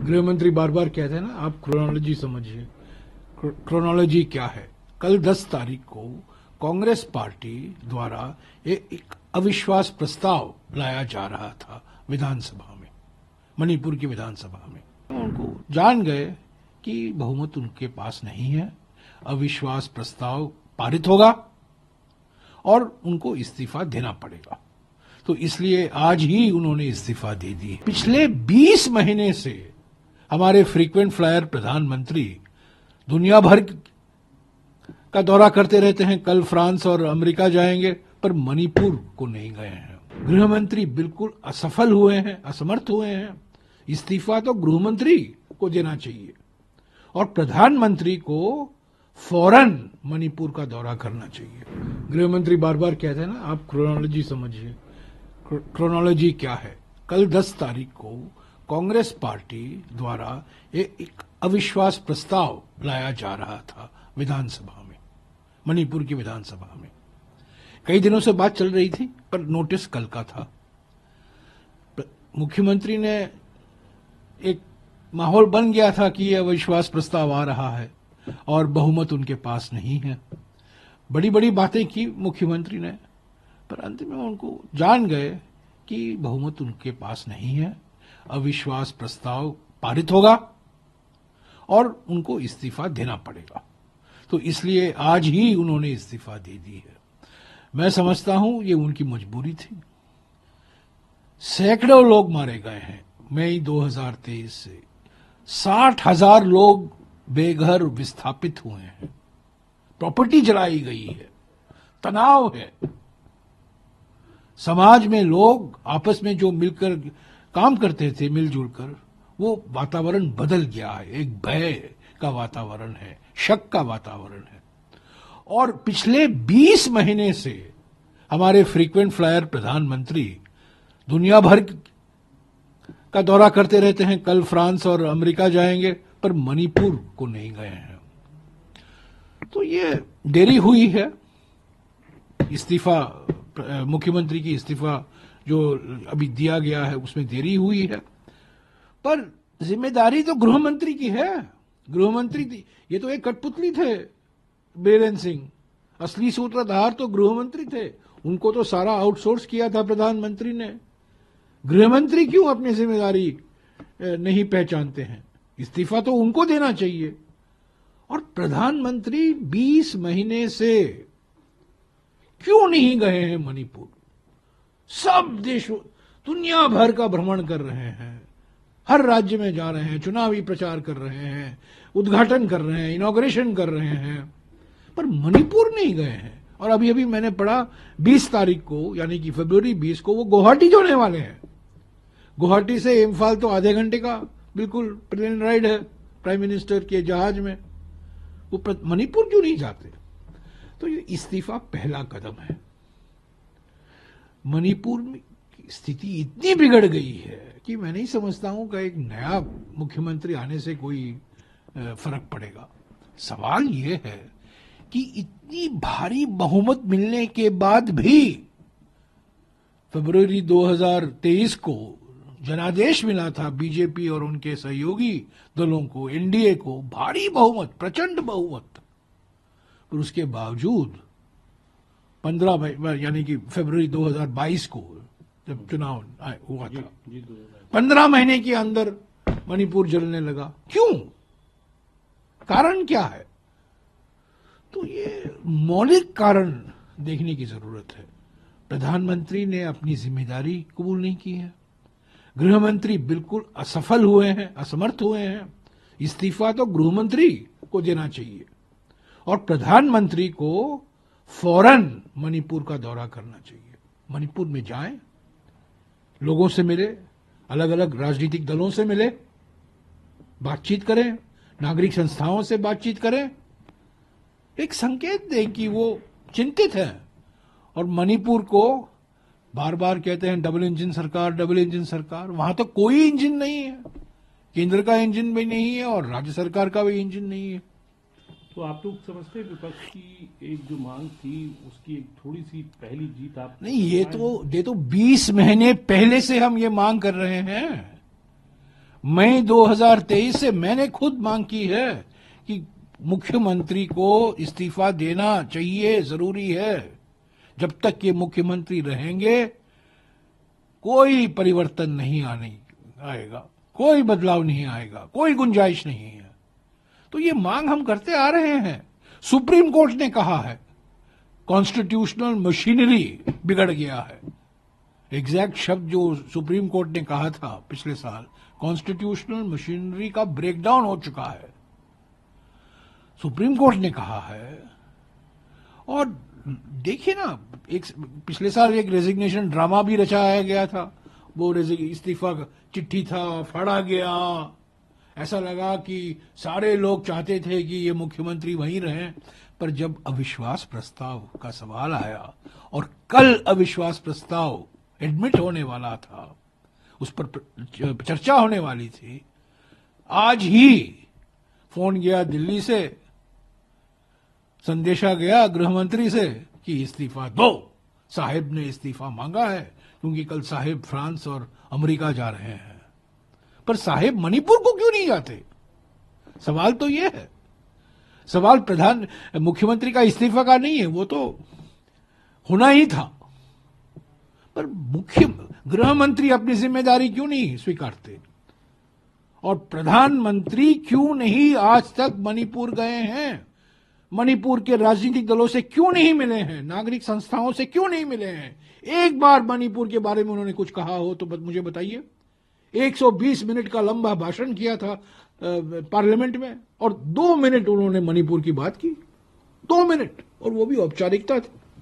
गृह मंत्री बार बार कहते हैं ना, आप क्रोनोलॉजी समझिए। क्रोनोलॉजी क्या है? कल 10 तारीख को कांग्रेस पार्टी द्वारा एक अविश्वास प्रस्ताव लाया जा रहा था विधानसभा में, मणिपुर की विधानसभा में। उनको जान गए कि बहुमत उनके पास नहीं है, अविश्वास प्रस्ताव पारित होगा और उनको इस्तीफा देना पड़ेगा। तो इसलिए आज ही उन्होंने इस्तीफा दे दी। पिछले 20 महीने से हमारे फ्रीक्वेंट फ्लायर प्रधानमंत्री दुनिया भर का दौरा करते रहते हैं। कल फ्रांस और अमेरिका जाएंगे, पर मणिपुर को नहीं गए हैं। गृह मंत्री बिल्कुल असफल हुए हैं, असमर्थ हुए हैं। इस्तीफा तो गृह मंत्री को देना चाहिए और प्रधानमंत्री को फौरन मणिपुर का दौरा करना चाहिए। गृह मंत्री बार बार कहते हैं ना, आप क्रोनोलॉजी समझिए। क्रोनोलॉजी क्या है? कल 10 तारीख को कांग्रेस पार्टी द्वारा एक अविश्वास प्रस्ताव लाया जा रहा था विधानसभा में, मणिपुर की विधानसभा में। कई दिनों से बात चल रही थी, पर नोटिस कल का था। मुख्यमंत्री ने एक माहौल बन गया था कि यह अविश्वास प्रस्ताव आ रहा है और बहुमत उनके पास नहीं है। बड़ी बड़ी बातें की मुख्यमंत्री ने, पर अंत में उनको जान गए कि बहुमत उनके पास नहीं है, अविश्वास प्रस्ताव पारित होगा और उनको इस्तीफा देना पड़ेगा। तो इसलिए आज ही उन्होंने इस्तीफा दे दी है। मैं समझता हूं ये उनकी मजबूरी थी। सैकड़ों लोग मारे गए हैं मई 2023 से। 60,000 लोग बेघर विस्थापित हुए हैं, प्रॉपर्टी जलाई गई है, तनाव है। समाज में लोग आपस में जो मिलकर काम करते थे, मिलजुल कर, वो वातावरण बदल गया है। एक भय का वातावरण है, शक का वातावरण है। और पिछले 20 महीने से हमारे फ्रीक्वेंट फ्लायर प्रधानमंत्री दुनिया भर का दौरा करते रहते हैं। कल फ्रांस और अमेरिका जाएंगे, पर मणिपुर को नहीं गए हैं। तो ये देरी हुई है। इस्तीफा, मुख्यमंत्री की इस्तीफा जो अभी दिया गया है, उसमें देरी हुई है, पर जिम्मेदारी तो गृह मंत्री की है। गृह मंत्री थी, ये तो एक कठपुतली थे बीरेंद्र सिंह। असली सूत्रधार तो गृह मंत्री थे। उनको तो सारा आउटसोर्स किया था प्रधानमंत्री ने। गृह मंत्री क्यों अपनी जिम्मेदारी नहीं पहचानते हैं? इस्तीफा तो उनको देना चाहिए। और प्रधानमंत्री 20 महीने से क्यों नहीं गए हैं मणिपुर? सब देशों, दुनिया भर का भ्रमण कर रहे हैं, हर राज्य में जा रहे हैं, चुनावी प्रचार कर रहे हैं, उद्घाटन कर रहे हैं, इनॉग्रेशन कर रहे हैं, पर मणिपुर नहीं गए हैं। और अभी अभी मैंने पढ़ा 20 तारीख को, यानी कि फरवरी 20 को वो गुवाहाटी जाने वाले हैं। गुवाहाटी से इम्फाल तो आधे घंटे का बिल्कुल प्लेन राइड है प्राइम मिनिस्टर के जहाज में। वो मणिपुर क्यों नहीं जाते? तो ये इस्तीफा पहला कदम है। मणिपुर में स्थिति इतनी बिगड़ गई है कि मैं नहीं समझता हूं कि एक नया मुख्यमंत्री आने से कोई फर्क पड़ेगा। सवाल यह है कि इतनी भारी बहुमत मिलने के बाद भी फरवरी 2023 को जनादेश मिला था बीजेपी और उनके सहयोगी दलों को, एनडीए को, भारी बहुमत, प्रचंड बहुमत। पर उसके बावजूद 15 यानी कि फरवरी 2022 को जब चुनाव हुआ था, 15 महीने के अंदर मणिपुर जलने लगा। क्यों? कारण क्या है? तो ये मौलिक कारण देखने की जरूरत है। प्रधानमंत्री ने अपनी जिम्मेदारी कबूल नहीं की है। गृह मंत्री बिल्कुल असफल हुए हैं, असमर्थ हुए हैं। इस्तीफा तो गृह मंत्री को देना चाहिए और प्रधानमंत्री को फौरन मणिपुर का दौरा करना चाहिए। मणिपुर में जाएं, लोगों से मिले, अलग अलग राजनीतिक दलों से मिले, बातचीत करें, नागरिक संस्थाओं से बातचीत करें, एक संकेत दें कि वो चिंतित हैं। और मणिपुर को बार बार कहते हैं डबल इंजन सरकार, डबल इंजन सरकार। वहां तो कोई इंजन नहीं है, केंद्र का इंजन भी नहीं है और राज्य सरकार का भी इंजन नहीं है। तो आप लोग समझते हैं विपक्ष की एक जो मांग थी उसकी एक थोड़ी सी पहली जीत आप नहीं, ये तो 20 महीने पहले से हम ये मांग कर रहे हैं। मई 2023 से मैंने खुद मांग की है कि मुख्यमंत्री को इस्तीफा देना चाहिए, जरूरी है। जब तक ये मुख्यमंत्री रहेंगे कोई परिवर्तन नहीं आएगा, कोई बदलाव नहीं आएगा, कोई गुंजाइश नहीं है। तो ये मांग हम करते आ रहे हैं। सुप्रीम कोर्ट ने कहा है कॉन्स्टिट्यूशनल मशीनरी बिगड़ गया है। एग्जैक्ट शब्द जो सुप्रीम कोर्ट ने कहा था पिछले साल, कॉन्स्टिट्यूशनल मशीनरी का ब्रेकडाउन हो चुका है, सुप्रीम कोर्ट ने कहा है। और देखिए ना, एक पिछले साल एक रेजिग्नेशन ड्रामा भी रचाया गया था। वो इस्तीफा चिट्ठी था, फाड़ा गया, ऐसा लगा कि सारे लोग चाहते थे कि ये मुख्यमंत्री वहीं रहें। पर जब अविश्वास प्रस्ताव का सवाल आया और कल अविश्वास प्रस्ताव एडमिट होने वाला था, उस पर चर्चा होने वाली थी, आज ही फोन गया दिल्ली से, संदेशा गया गृह मंत्री से कि इस्तीफा दो। साहिब ने इस्तीफा मांगा है क्योंकि कल साहिब फ्रांस और अमेरिका जा रहे हैं। पर साहिब मणिपुर को क्यों नहीं जाते? सवाल तो यह है। सवाल मुख्यमंत्री का इस्तीफा का नहीं है, वो तो होना ही था। पर गृह मंत्री अपनी जिम्मेदारी क्यों नहीं स्वीकारते? और प्रधानमंत्री क्यों नहीं आज तक मणिपुर गए हैं? मणिपुर के राजनीतिक दलों से क्यों नहीं मिले हैं? नागरिक संस्थाओं से क्यों नहीं मिले हैं? एक बार मणिपुर के बारे में उन्होंने कुछ कहा हो तो मुझे बताइए। 120 मिनट का लंबा भाषण किया था पार्लियामेंट में और 2 मिनट उन्होंने मणिपुर की बात की। 2 मिनट, और वो भी औपचारिकता थी।